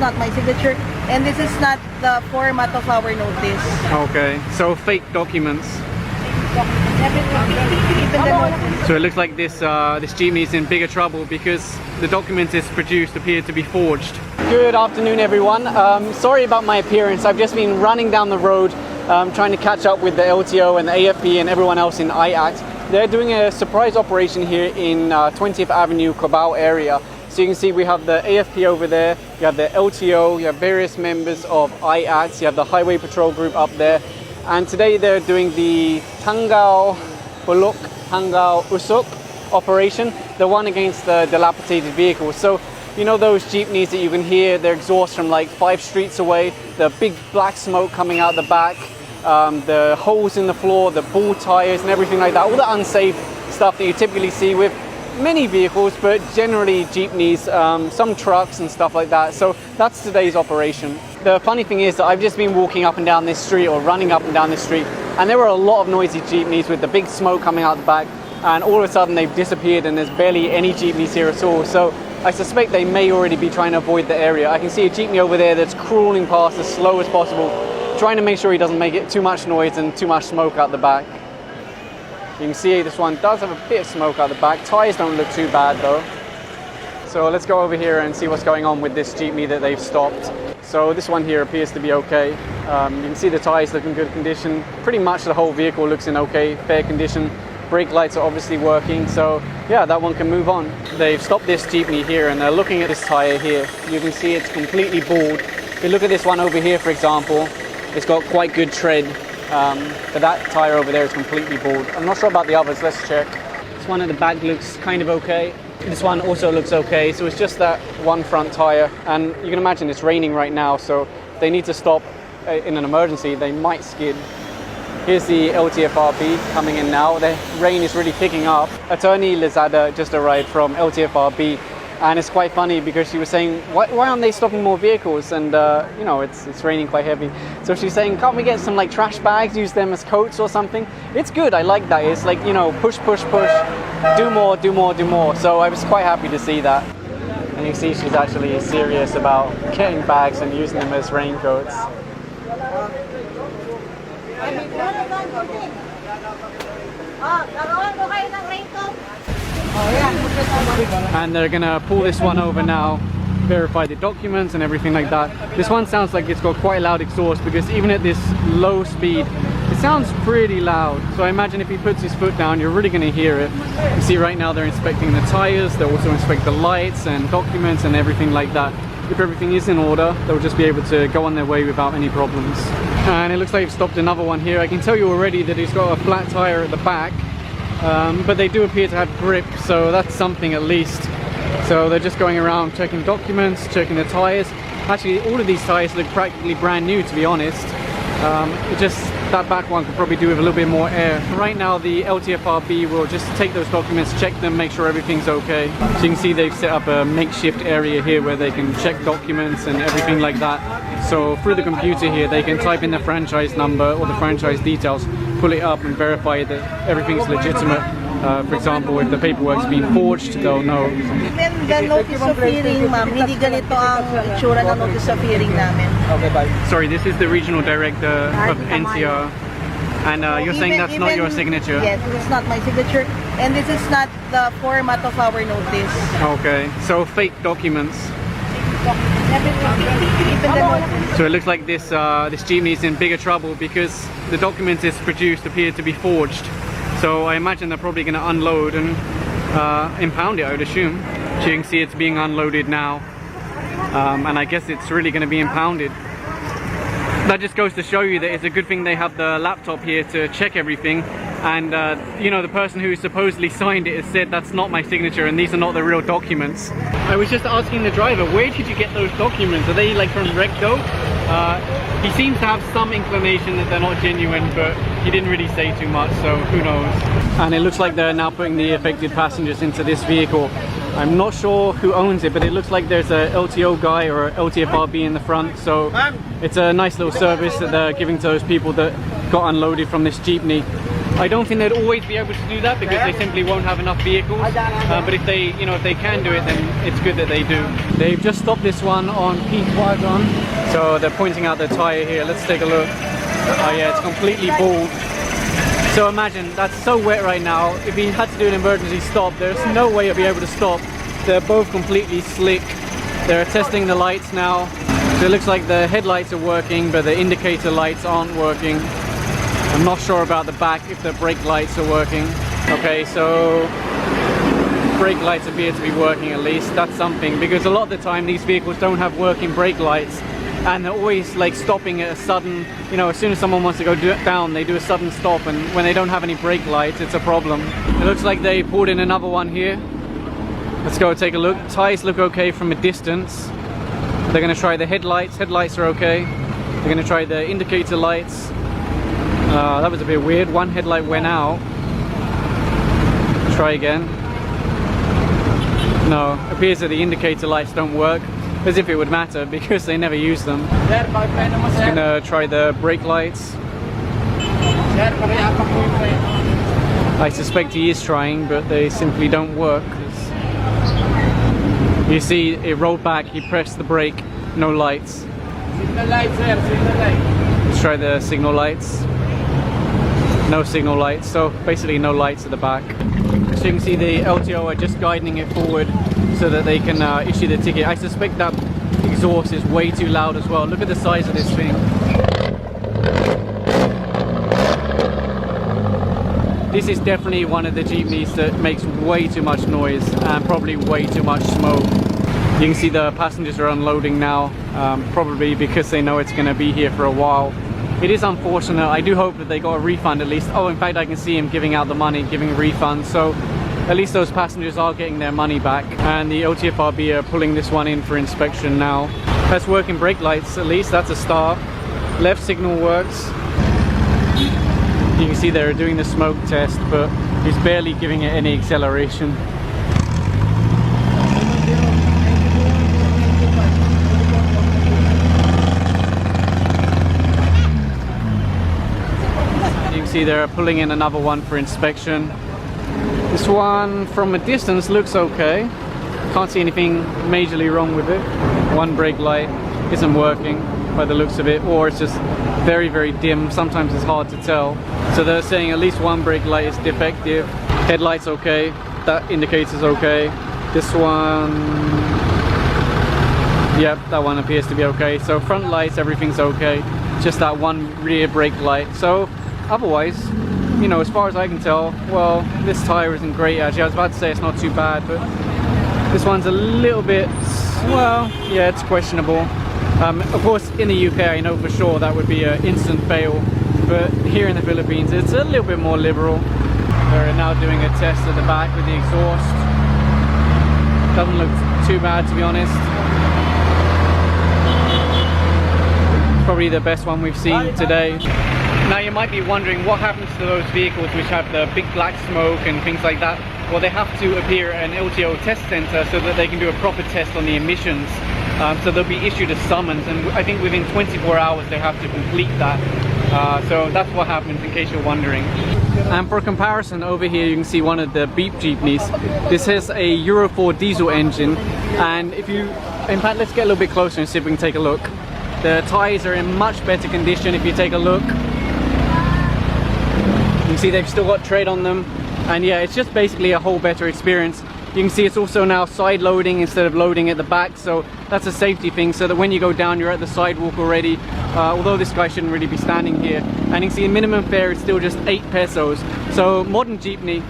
not my signature, and this is not the format of our notice. Okay, so fake documents. Even the notice. So it looks like this this jeepney is in bigger trouble because the documents it's produced appear to be forged. Good afternoon, everyone. Sorry about my appearance. I've just been running down the road trying to catch up with the LTO and the AFP and everyone else in iACT. They're doing a surprise operation here in 20th Avenue, Cubao area. So you can see we have the AFP over there, you have the LTO, you have various members of iACT, you have the Highway Patrol group up there. And today they're doing the Tanggal Buluk, Tanggal Usuk operation, the one against the dilapidated vehicles. So you know those jeepneys that you can hear their exhaust from like 5 streets away, the big black smoke coming out the back, the holes in the floor, the ball tires and everything like that, all the unsafe stuff that you typically see with many vehicles, but generally jeepneys, some trucks and stuff like that. So that's today's operation. The funny thing is that I've just been walking up and down this street or running up and down this street, and there were a lot of noisy jeepneys with the big smoke coming out the back, and all of a sudden they've disappeared and there's barely any jeepneys here at all. So I suspect they may already be trying to avoid the area. I can see a jeepney over there that's crawling past as slow as possible, trying to make sure he doesn't make it too much noise and too much smoke out the back. You can see this one does have a bit of smoke out the back. Tires don't look too bad though. So let's go over here and see what's going on with this jeepney that they've stopped. So this one here appears to be okay. You can see the tires look in good condition. Pretty much the whole vehicle looks in okay, fair condition. Brake lights are obviously working, so yeah, that one can move on. They've stopped this jeepney here and they're looking at this tire here. You can see it's completely bald. If you look at this one over here, for example, it's got quite good tread, but that tire over there is completely bald. I'm not sure about the others, let's check. This one at the back looks kind of okay. This one also looks okay, so it's just that one front tire, and you can imagine it's raining right now, so they need to stop in an emergency, they might skid. Here's the LTFRB coming in now. The rain is really picking up. Attorney Lizada just arrived from LTFRB, and it's quite funny because she was saying, why aren't they stopping more vehicles? And you know, it's raining quite heavy. So she's saying, can't we get some like trash bags, use them as coats or something? It's good, I like that. It's like, you know, push, push, push, do more, do more, do more. So I was quite happy to see that. And you see she's actually serious about getting bags and using them as raincoats. And they're gonna pull this one over now, verify the documents and everything like that. This one sounds like it's got quite a loud exhaust because even at this low speed, it sounds pretty loud. So I imagine if he puts his foot down, you're really gonna hear it. You see right now they're inspecting the tires, they also inspect the lights and documents and everything like that. If everything is in order, they'll just be able to go on their way without any problems. And it looks like they've stopped another one here. I can tell you already that it's got a flat tire at the back, but they do appear to have grip, so that's something at least. So they're just going around checking documents, checking the tires. Actually, all of these tires look practically brand new, to be honest. It just, that back one could probably do with a little bit more air. Right now the LTFRB will just take those documents, check them, make sure everything's okay. So you can see they've set up a makeshift area here where they can check documents and everything like that. So through the computer here they can type in the franchise number or the franchise details, pull it up and verify that everything's legitimate. For example, if the paperwork's been forged, they'll know. Even the notice of hearing, ma'am, hindi ganito ang itsura ng notice of hearing namin. Okay, bye. Sorry, this is the regional director of NCR, and you're saying that's not your signature? Yes, it's not my signature, and this is not the format of our notice. Okay, so fake documents. Even the notice. So it looks like this this jeepney is in bigger trouble because the documents it's produced appear to be forged. So I imagine they're probably going to unload and impound it, I would assume. So you can see it's being unloaded now, and I guess it's really going to be impounded. That just goes to show you that it's a good thing they have the laptop here to check everything, and you know, the person who supposedly signed it has said that's not my signature and these are not the real documents. I was just asking the driver, where did you get those documents? Are they like from Recto? He seems to have some inclination that they're not genuine, but he didn't really say too much, so who knows. And it looks like they're now putting the affected passengers into this vehicle. I'm not sure who owns it, but it looks like there's a LTO guy or a LTFRB in the front, so it's a nice little service that they're giving to those people that got unloaded from this jeepney. I don't think they'd always be able to do that because they simply won't have enough vehicles. But if they, if they can do it, then it's good that they do. They've just stopped this one on Peak Wagon, so they're pointing out the tire here. Let's take a look. Oh yeah, it's completely bald. So imagine, that's so wet right now. If he had to do an emergency stop, there's no way he'll be able to stop. They're both completely slick. They're testing the lights now. So it looks like the headlights are working, but the indicator lights aren't working. I'm not sure about the back if the brake lights are working. Okay, so brake lights appear to be working at least. That's something, because a lot of the time these vehicles don't have working brake lights, and they're always like stopping at a sudden, as soon as someone wants to go down, they do a sudden stop, and when they don't have any brake lights, it's a problem. It looks like they pulled in another one here. Let's go take a look. Tires look okay from a distance. They're going to try the headlights. Headlights are okay. They're going to try the indicator lights. That was a bit weird. One headlight went out. Try again. No, appears that the indicator lights don't work. As if it would matter, because they never use them. Just gonna try the brake lights. I suspect he is trying, but they simply don't work. You see, it rolled back, he pressed the brake, no lights. Let's try the signal lights. No signal lights, so basically no lights at the back. So you can see the LTO are just guiding it forward so that they can issue the ticket. I suspect that exhaust is way too loud as well. Look at the size of this thing. This is definitely one of the jeepneys that makes way too much noise and probably way too much smoke. You can see the passengers are unloading now, probably because they know it's going to be here for a while. It is unfortunate. I do hope that they got a refund at least. Oh, in fact, I can see him giving out the money, giving refunds. So at least those passengers are getting their money back. And the LTFRB are pulling this one in for inspection now. That's working brake lights, at least. That's a start. Left signal works. You can see they're doing the smoke test, but he's barely giving it any acceleration. You can see they're pulling in another one for inspection. This one from a distance looks okay. Can't see anything majorly wrong with it. One brake light isn't working by the looks of it, or it's just very, very dim. Sometimes it's hard to tell. So they're saying at least one brake light is defective. Headlight's okay. That indicator's okay. This one, yep, that one appears to be okay. So front lights, everything's okay. Just that one rear brake light. So otherwise, as far as I can tell, well, this tire isn't great actually. I was about to say it's not too bad, but this one's a little bit, well, yeah, it's questionable. Of course, in the UK, I know for sure that would be an instant fail, but here in the Philippines, it's a little bit more liberal. They're now doing a test at the back with the exhaust. Doesn't look too bad, to be honest. Probably the best one we've seen today. Now you might be wondering what happens to those vehicles which have the big black smoke and things like that. Well, they have to appear at an LTO test center so that they can do a proper test on the emissions. So they'll be issued a summons, and I think within 24 hours they have to complete that. So that's what happens, in case you're wondering. And for comparison, over here you can see one of the Beep jeepneys. This has a Euro 4 diesel engine, and if you, in fact, let's get a little bit closer and see if we can take a look. The tires are in much better condition if you take a look. You can see they've still got tread on them, and yeah, it's just basically a whole better experience. You can see it's also now side loading instead of loading at the back, so that's a safety thing, so that when you go down you're at the sidewalk already, although this guy shouldn't really be standing here. And you can see the minimum fare is still just 8 pesos, so modern jeepney.